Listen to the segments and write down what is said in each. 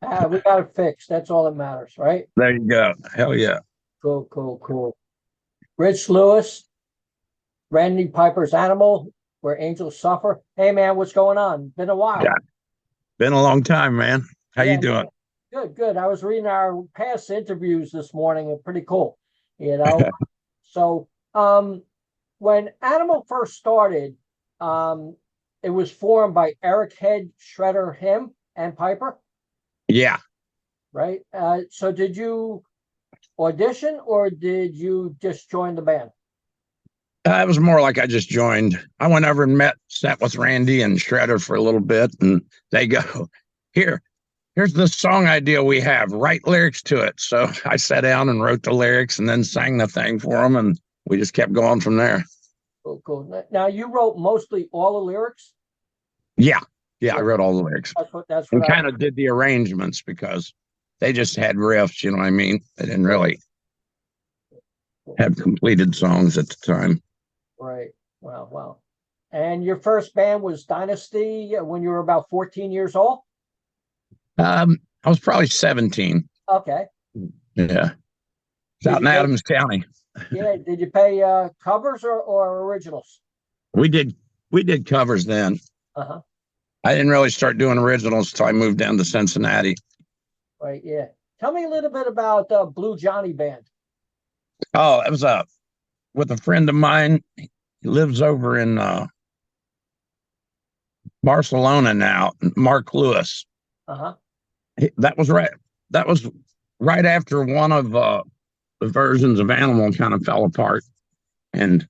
We got it fixed. That's all that matters, right? There you go. Hell yeah. Cool, cool, cool. Rich Lewis, Randy Piper's Animal, Where Angels Suffer. Hey, man, what's going on? Been a while. Yeah. Been a long time, man. How you Yeah, doing? good, good. I was reading our past interviews this morning. And pretty cool, you know. So, when Animal first started, um, it was formed by Eric Head, Shredder, him, and Piper, Yeah. right? So did you audition or did you just join the band? It was more like I just joined. I went over and sat with Randy and Shredder for a little bit, and they go, here, here's the song idea we have. Write lyrics to it. So I sat down and wrote the lyrics and then sang the thing for them, and we just kept going from there. Cool, cool. Now you wrote mostly all the lyrics. Yeah. Yeah, I Yeah, wrote all the lyrics that's what and I. kind of did the arrangements because they just had riffs, you know what I mean? They didn't really have completed songs at the time. Right. Wow, wow. And your first band was Dynasty when you were about 14 years old? I was probably 17. Okay. Yeah. It's Did out you in pay, Adams County. yeah, did you pay covers or originals? We did we did covers then. Uh-huh. I didn't really start doing originals until I moved down to Cincinnati. Right, yeah. Tell me a little bit about Blue Johnny Band. Oh, it was with a friend of mine. He lives over in Barcelona now, Mark Lewis. Uh-huh. That was right. That was right after one of the versions of Animal kind of fell apart. And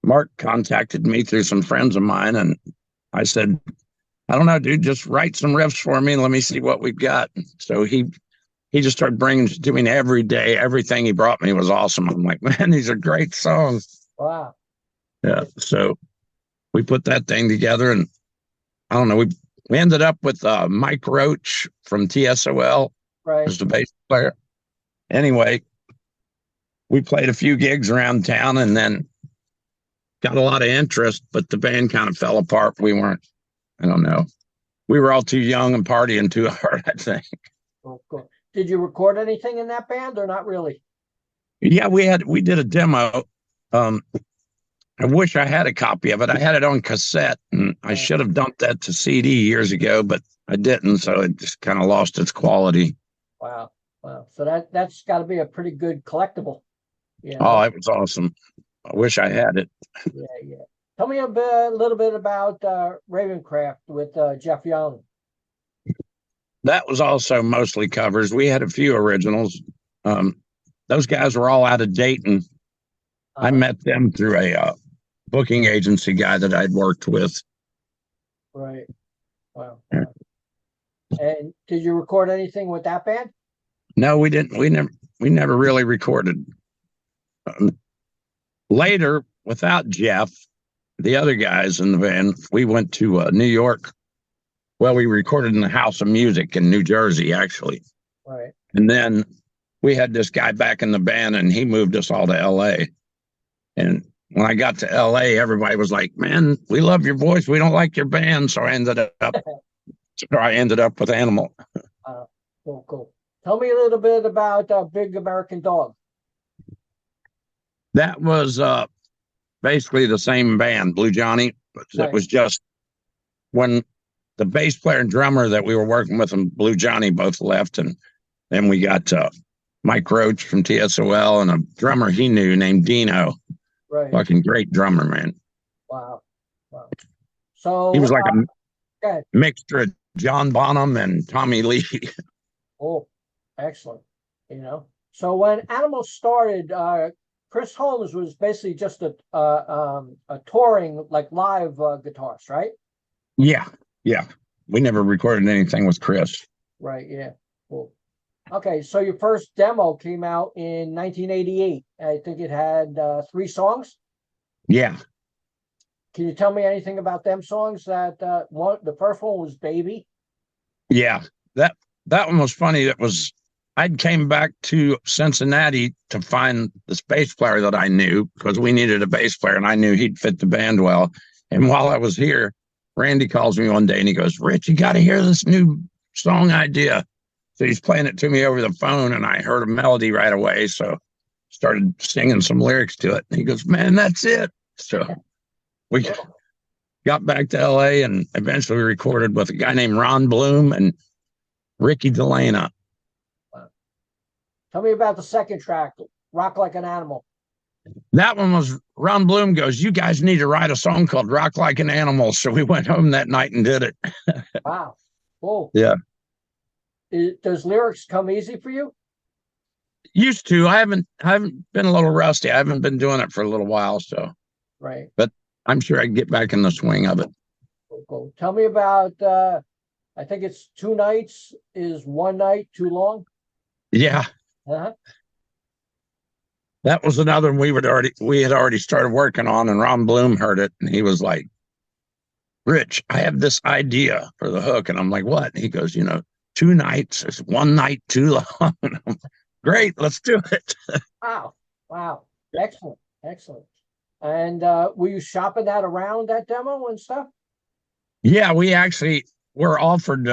Mark contacted me through some friends of mine, and I said, I don't know, dude, just write some riffs for me and let me see what we've got. So he just started bringing to me every day. Everything he brought me was awesome. I'm like, man, these are great songs. Wow. Yeah. So we put that thing together, and I don't know, we ended up with Mike Roach from TSOL Right. as the bass player. Anyway, we played a few gigs around town and then got a lot of interest, but the band kind of fell apart. We weren't, I don't know. We were all too young and partying too hard, I think. Cool, cool. Did you record anything in that band or not really? Yeah, we did a demo. Um, I wish I had a copy of it. I had it on cassette, and I Right. should have dumped that to CD years ago, but I didn't, so it just kind of lost its quality. Wow. Wow. So that's got to be a pretty good collectible, you Oh, know? it was awesome. I wish I had it. Yeah, yeah. Tell me a little bit about Ravencraft with Jeff Young. That was also mostly covers. We had a few originals. Um, those guys were all out of Dayton. I Uh-huh. met them through a booking agency guy that I'd worked with. Right. Wow. Wow. And did you record anything with that band? No, we didn't. We never really recorded. Um, Later, without Jeff, the other guys in the band, we went to New York. Well, we recorded in the House of Music in New Jersey, actually. Right. And then we had this guy back in the band, and he moved us all to LA. And when I got to LA, everybody was like, "Man, we love your voice. We don't like your band." So I ended up with Animal. Cool, cool. Tell me a little bit about Big American Dog. That was basically the same band, Blue Johnny. It Right. was just when the bass player and drummer that we were working with and Blue Johnny both left, and then we got Mike Roach from TSOL and a drummer he knew named Dino. Right. Fucking great drummer, man. Wow. Wow. He So, was like a okay. mixture of John Bonham and Tommy Lee. Oh, excellent. You know, so when Animals started, Chris Holmes was basically just a touring like live guitarist, right? Yeah, yeah. We never recorded anything with Chris. Right. Yeah. Cool. Okay, so your first demo came out in 1988. I think it had three songs. Yeah, Can you tell me anything about them songs? That the first one was "Baby." yeah. That that one was funny. That was I'd came back to Cincinnati to find this bass player that I knew because we needed a bass player and I knew he'd fit the band well. And while I was here, Randy calls me one day and he goes, "Rich, you got to hear this new song idea." So he's playing it to me over the phone, and I heard a melody right away. So started singing some lyrics to it. And he goes, "Man, that's it." So we got back to LA and eventually recorded with a guy named Ron Bloom and Ricky DeLana. Tell me about the second track, Rock Like an Animal. That one was Ron Bloom goes, "You guys need to write a song called Rock Like an Animal." So we went home that night and did it. Wow. Cool. Yeah. Does lyrics come easy for you? Used to. I haven't been a little rusty. I haven't been doing it for a little while. So, right. But I'm sure I can get back in the swing of it. Cool. Tell me about, I think it's 2 nights. Is 1 night too long? Yeah. Uh-huh. That was another one we had already started working on, and Ron Bloom heard it, and he was like, "Rich, I have this idea for the hook." And I'm like, "What?" And he goes, 2 nights is 1 night too long. And I'm like, "Great, let's do it." Wow. Excellent. And were you shopping that around, that demo and stuff? Yeah, we actually were offered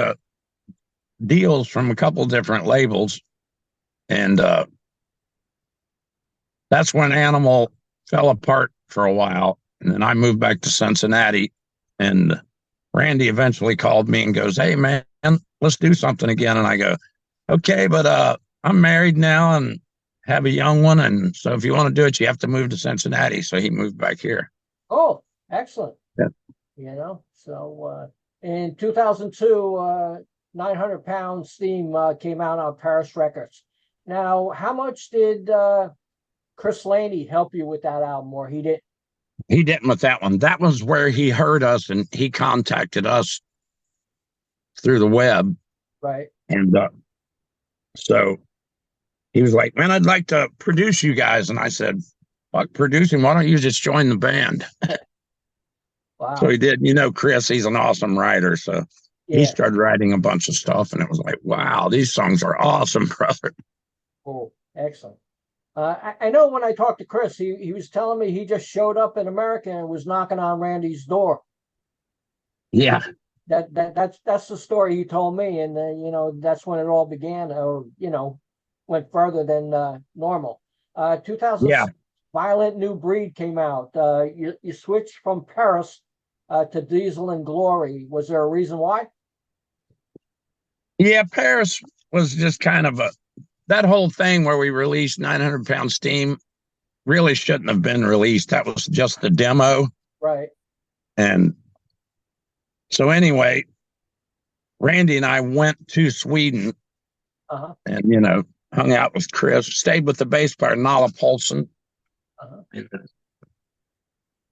deals from a couple different labels, and that's when Animal fell apart for a while. And then I moved back to Cincinnati, and Randy eventually called me and goes, "Hey, man, let's do something again." And I go, "Okay, but I'm married now and have a young one. And so if you want to do it, you have to move to Cincinnati." So he moved back here. Oh, excellent. Yeah. So in 2002, 900 Pounds Steam came out on Paris Records. Now, how much did Chris Laney help you with that album, or he didn't? He didn't with that one. That was where he heard us and he contacted us through the web. Right. And so he was like, "Man, I'd like to produce you guys." And I said, "Fuck producing, why don't you just join the band?" Wow. So he did. Chris, he's an awesome writer. So he started writing a bunch of stuff, and it was like, wow, these songs are awesome, brother. Oh, excellent. I know when I talked to Chris, he was telling me he just showed up in America and was knocking on Randy's door. Yeah. That's the story he told me, and that's when it all began, or went further than normal. 2000, Yeah. Violent New Breed came out. You switched from Paris to Diesel and Glory. Was there a reason why? Yeah, Paris was just kind of that whole thing where we released 900 Pound Steam really shouldn't have been released. That was just the demo. Right. And so anyway, Randy and I went to Sweden and, hung out with Chris, stayed with the bass player, Nala Paulson.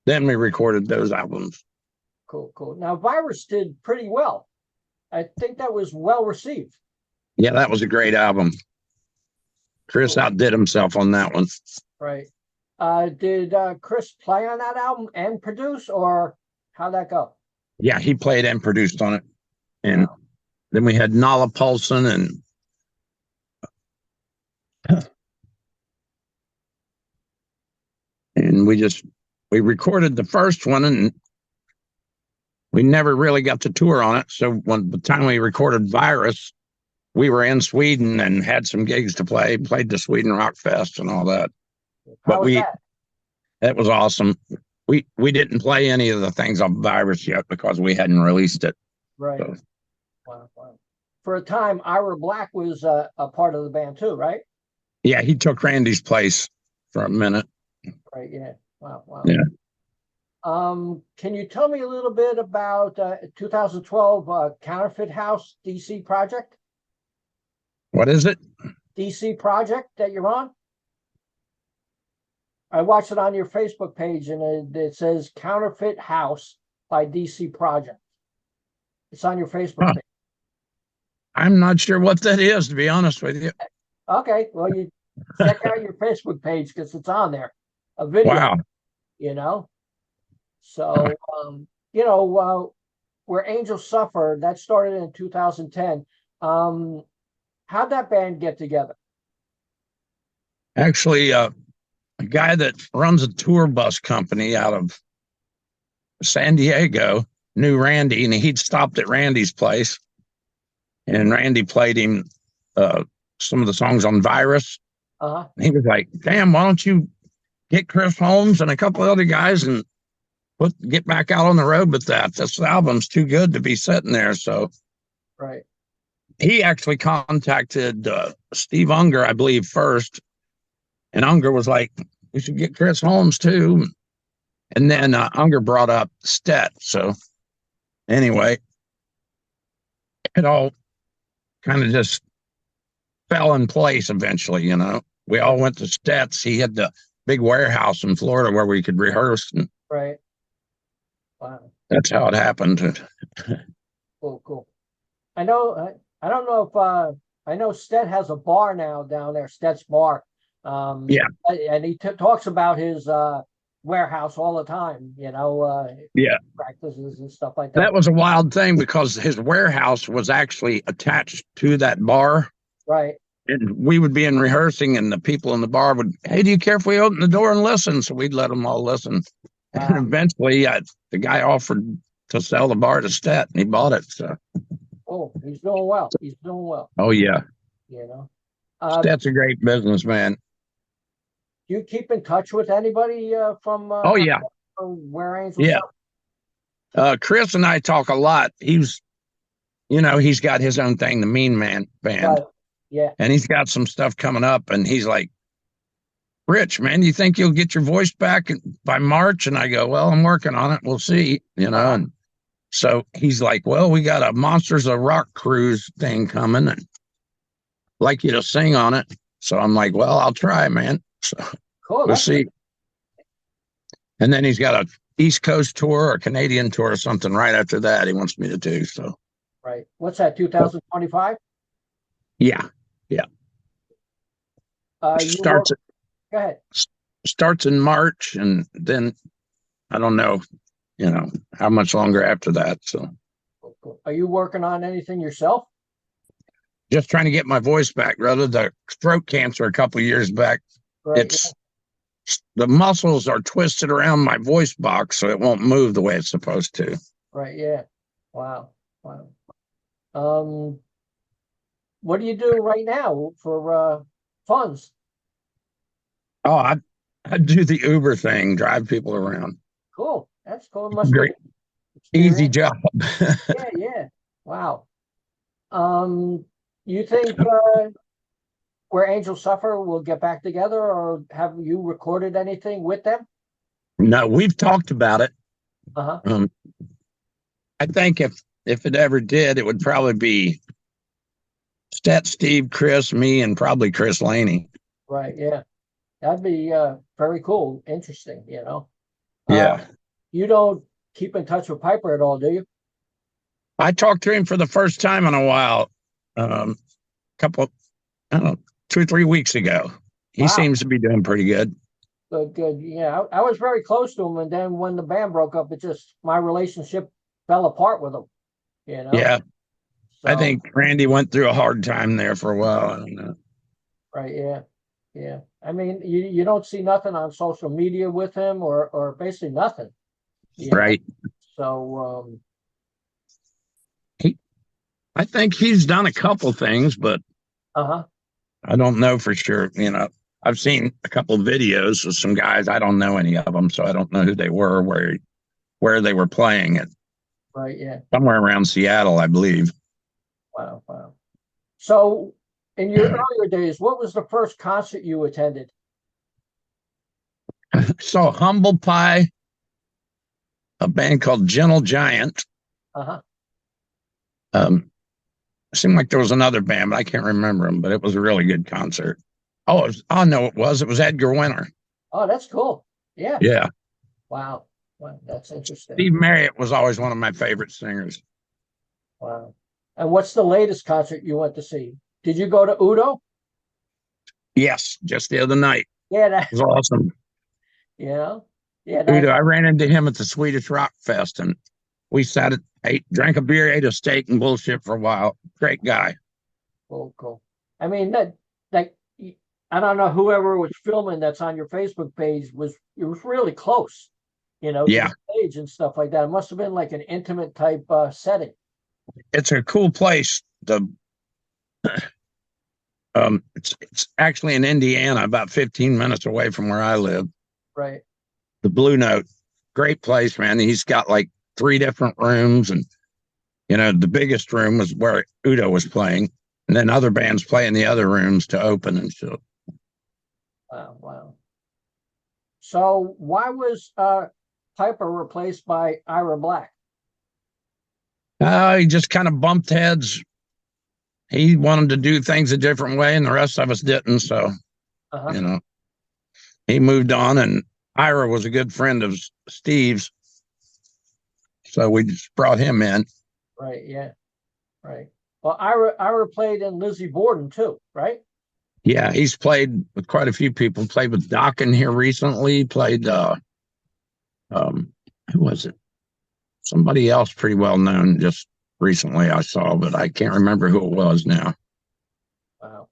Then we recorded those albums. Cool. Now, Virus did pretty well. I think that was well received. Yeah, that was a great album. Chris outdid himself on that one. Right. Did Chris play on that album and produce, or how'd that go? Yeah, he played and produced on it. And then we had Nala Paulson and we recorded the first one, and we never really got to tour on it. So when the time we recorded Virus, we were in Sweden and had some gigs to play, played the Sweden Rock Fest and all that. How was that? That was awesome. We didn't play any of the things on Virus yet because we hadn't released it. Right. So. Wow. For a time, Ira Black was a part of the band too, right? Yeah, he took Randy's place for a minute. Right. Yeah. Wow. Yeah. Can you tell me a little bit about 2012 Counterfeit House DC project? What is it? DC project that you're on? I watched it on your Facebook page, and it says Counterfeit House by DC Project. It's on your Facebook page. I'm not sure what that is, to be honest with you. Okay, well, you check out your Facebook page because it's on there. A video. Wow. So, where Angels Suffer, that started in 2010. How'd that band get together? Actually, a guy that runs a tour bus company out of San Diego knew Randy, and he'd stopped at Randy's place, and Randy played him some of the songs on Virus. Uh-huh. And he was like, damn, why don't you get Chris Holmes and a couple of other guys and get back out on the road with that? This album's too good to be sitting there. So Right. he actually contacted Steve Unger, I believe, first. And Unger was like, we should get Chris Holmes too. And then Unger brought up Stet. So anyway, it all kind of just fell in place eventually, you know. We all went to Stet's. He had the big warehouse in Florida where we could rehearse. And Right. Wow. that's how it happened. Cool, cool. I know, I don't know if, I know Stet has a bar now down there, Stet's Bar. Yeah. And he talks about his warehouse all the time, you know, Yeah. practices and stuff like that. That was a wild thing because his warehouse was actually attached to that bar. Right. And we would be in rehearsing, and the people in the bar would, hey, do you care if we open the door and listen? So we'd let them all listen. Wow. And eventually, the guy offered to sell the bar to Stet, and he bought it. So. Oh, he's doing well. He's doing well. Oh, yeah. You know, Stet's a great businessman. do you keep in touch with anybody from? Oh, yeah. Where Angel? Yeah. Chris and I talk a lot. He's got his own thing, the Mean Man Band. Right. Yeah. And he's got some stuff coming up, and he's like, Rich, man, you think you'll get your voice back by March? And I go, well, I'm working on it. We'll see, you know. And so he's like, well, we got a Monsters of Rock cruise thing coming, and like you to sing on it. So I'm like, well, I'll try, man. So cool. We'll see. And then he's got a East Coast tour or Canadian tour or something right after that he wants me to do. So right. What's that, 2025? Yeah. Go ahead. Starts in March, and then I don't know, how much longer after that. So Cool. Are you working on anything yourself? Just trying to get my voice back. Rather the throat cancer a couple of years back. Right. The muscles are twisted around my voice box, so it won't move the way it's supposed to. Right. Yeah. Wow. What do you do right now for funds? Oh, I do the Uber thing, drive people around. Cool. That's cool. It must Great. Easy job. Yeah. Wow. You think Where Angels Suffer will get back together, or have you recorded anything with them? No, we've talked about it. Uh-huh. I think if it ever did, it would probably be Stet, Steve, Chris, me, and probably Chris Laney. Right. Yeah. That'd be very cool. Interesting, Yeah. You don't keep in touch with Piper at all, do you? I talked to him for the first time in a while, I don't know, 2 or 3 weeks ago. He seems to be doing pretty good. Good. Yeah, I was very close to him, and then when the band broke up, my relationship fell apart with him. Yeah. So, I think Randy went through a hard time there for a while. I don't know. Right. Yeah. I mean, you don't see nothing on social media with him, or basically nothing. Right. So I think he's done a couple things, but I don't know for sure. I've seen a couple of videos of some guys. I don't know any of them, so I don't know who they were, where they were playing it. Right. Yeah. Somewhere around Seattle, I believe. Wow. So, in your earlier days, what was the first concert you attended? I saw Humble Pie, a band called Gentle Giant. It seemed like there was another band, but I can't remember them. But it was a really good concert. No, it was Edgar Winter. Oh, that's cool. Yeah. Yeah. Wow, that's interesting. Steve Marriott was always one of my favorite singers. Wow. And what's the latest concert you went to see? Did you go to Udo? Yes, just the other night. Yeah, that was awesome. Yeah. Udo, I ran into him at the Swedish Rock Fest, and we sat drank a beer, ate a steak, and bullshit for a while. Great guy. Cool. I mean, I don't know, whoever was filming that's on your Facebook page it was really close, to the stage and stuff like that. It must have been like an intimate type setting. It's a cool place. It's actually in Indiana, about 15 minutes away from where I live. Right. The Blue Note, great place, man. He's got like 3 different rooms, and the biggest room was where Udo was playing, and then other bands play in the other rooms to open and shit. Wow, wow. So why was Piper replaced by Ira Black? He just kind of bumped heads. He wanted to do things a different way, and the rest of us didn't. So, he moved on, and Ira was a good friend of Steve's. So we just brought him in. Right, yeah. Right. Well, Ira played in Lizzie Borden too, right? Yeah, he's played with quite a few people. Played with Doc in here recently. Played, who was it? Somebody else pretty well known just recently I saw, but I can't remember who it was now. Wow.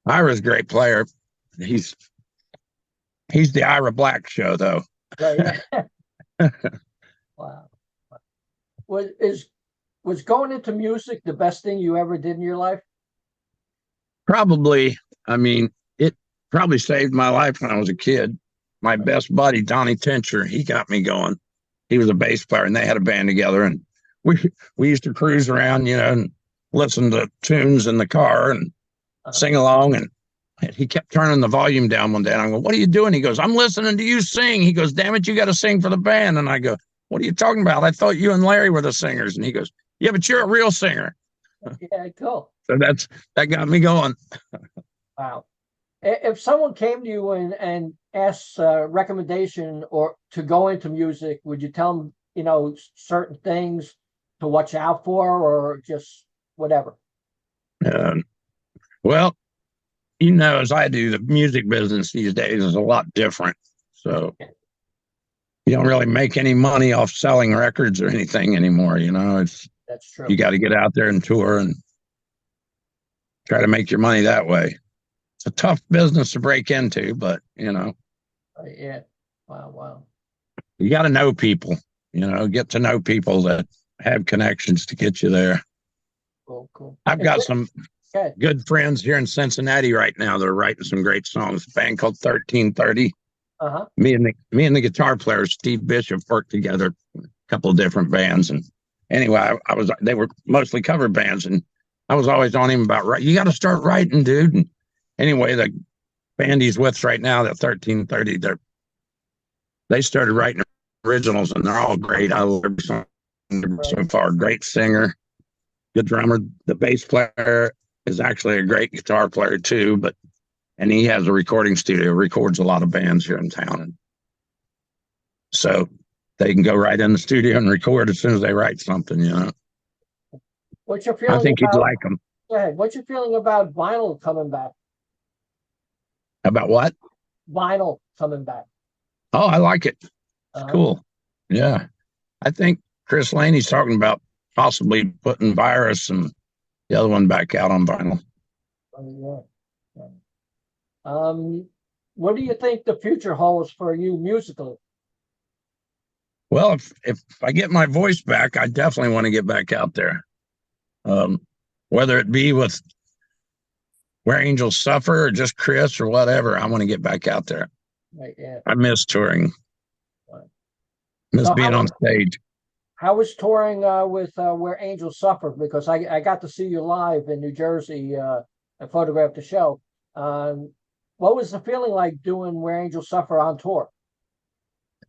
Ira's a great player. He's the Ira Black show, though. Right, yeah. Wow. Was going into music the best thing you ever did in your life? Probably. I mean, it probably saved my life when I was a kid. My best buddy, Donnie Tincher, he got me going. He was a bass player, and they had a band together, and we used to cruise around, and listen to tunes in the car and sing along. And he kept turning the volume down one day, and I go, "What are you doing?" He goes, "I'm listening to you sing." He goes, "Damn it, you got to sing for the band." And I go, "What are you talking about? I thought you and Larry were the singers." And he goes, "Yeah, but you're a real singer." Yeah, cool. So that got me going. Wow. If someone came to you and asked recommendation or to go into music, would you tell them, certain things to watch out for, or just whatever? Well, as I do, the music business these days is a lot different. So you don't really make any money off selling records or anything anymore. That's true. You got to get out there and tour and try to make your money that way. It's a tough business to break into, but Yeah. Wow. You got to know people. Get to know people that have connections to get you there. Cool. I've got some good friends here in Cincinnati right now that are writing some great songs. A band called 1330. Me and the guitar player Steve Bishop worked together, a couple of different bands, and anyway, they were mostly cover bands, and I was always on him about you got to start writing, dude. And anyway, the band he's with right now, the 1330, they started writing originals, and they're all great. I love every song so far. Great singer, good drummer. The bass player is actually a great guitar player too, and he has a recording studio, records a lot of bands here in town. And so they can go right in the studio and record as soon as they write something, What's your feeling? I think you'd like them. Go ahead. What's your feeling about vinyl coming back? About what? Vinyl coming back. Oh, I like it. It's cool. Yeah. I think Chris Laney's talking about possibly putting Virus and the other one back out on vinyl. What do you think the future holds for you musically? Well, if I get my voice back, I definitely want to get back out there. Whether it be with Where Angels Suffer or just Chris or whatever, I want to get back out there. Right, yeah. I miss touring. Miss being on stage. How was touring with Where Angels Suffer? Because I got to see you live in New Jersey. I photographed the show. What was the feeling like doing Where Angels Suffer on tour?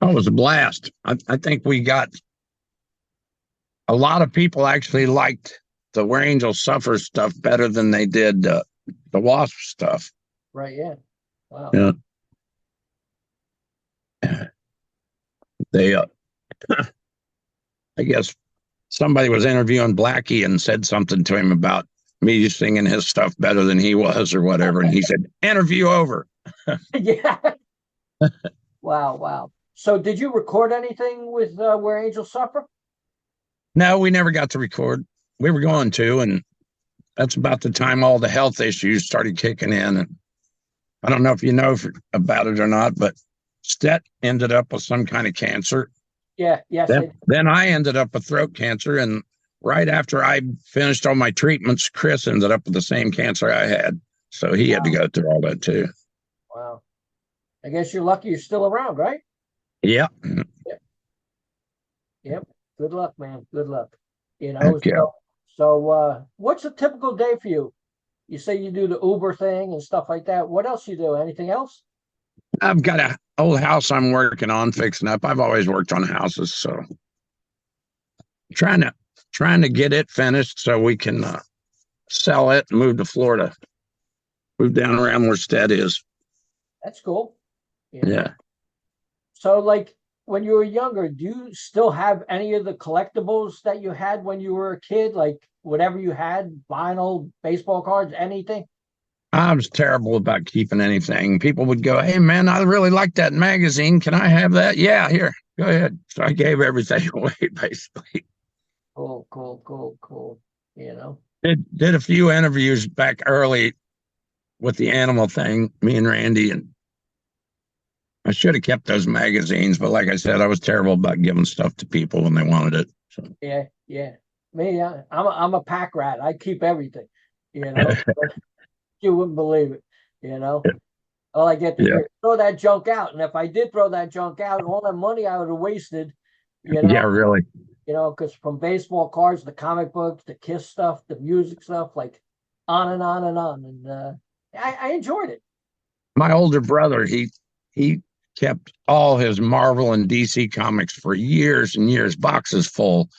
Oh, it was a blast. I think we got a lot of people actually liked the Where Angels Suffer stuff better than they did the Wasp stuff. Right, yeah. Wow. Yeah. They, I guess somebody was interviewing Blackie and said something to him about me singing his stuff better than he was or whatever. And he said, interview over. Yeah. Wow. So did you record anything with Where Angels Suffer? No, we never got to record. We were going to, and that's about the time all the health issues started kicking in. And I don't know if you know about it or not, but Stet ended up with some kind of cancer. Yeah, yes. Then I ended up with throat cancer, and right after I finished all my treatments, Chris ended up with the same cancer I had. So he had to go through all that too. Wow. I guess you're lucky you're still around, right? Yeah. Yep. Yep. Good luck, man. Good luck. Okay. So what's a typical day for you? You say you do the Uber thing and stuff like that. What else you do? Anything else? I've got a old house I'm working on fixing up. I've always worked on houses, so trying to trying to get it finished so we can sell it and move to Florida, move down around where Stead is. That's cool. Yeah. So, like, when you were younger, do you still have any of the collectibles that you had when you were a kid? Like, whatever you had, vinyl, baseball cards, anything? I was terrible about keeping anything. People would go, "Hey, man, I really like that magazine. Can I have that?" Yeah, here, go ahead. So I gave everything away, basically. Cool, cool, cool, cool. You know? Did a few interviews back early with the animal thing, me and Randy, and I should have kept those magazines, but like I said, I was terrible about giving stuff to people when they wanted it. So. Yeah, yeah. Me, I'm a pack rat. I keep everything, you know? You wouldn't believe it, you know? All I get to do Yeah. is throw that junk out. And if I did throw that junk out, all that money I would have wasted, Yeah, really. because from baseball cards, the comic books, the Kiss stuff, the music stuff, like on and on and on. And I enjoyed it. My older brother, he kept all his Marvel and DC comics for years and years, boxes full.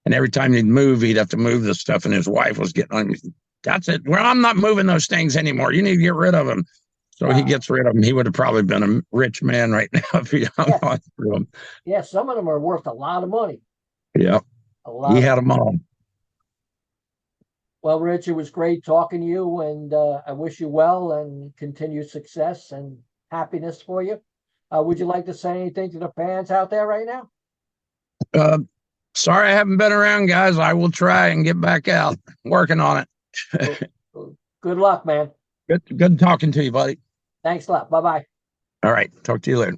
And every time he'd move, he'd have to move the stuff. And his wife was getting on. That's it. Well, I'm not moving those things anymore. You need to get rid of them. So he gets rid of them. He would have probably been a rich man right now if he hung on to them. Yeah, some of them are worth a lot of money. Yeah. A lot. He had them all. Well, Rich, it was great talking to you, and I wish you well and continued success and happiness for you. Would you like to say anything to the fans out there right now? Sorry I haven't been around, guys. I will try and get back out. Working on it. Good luck, man. Good talking to you, buddy. Thanks a lot. Bye-bye. All right. Talk to you later.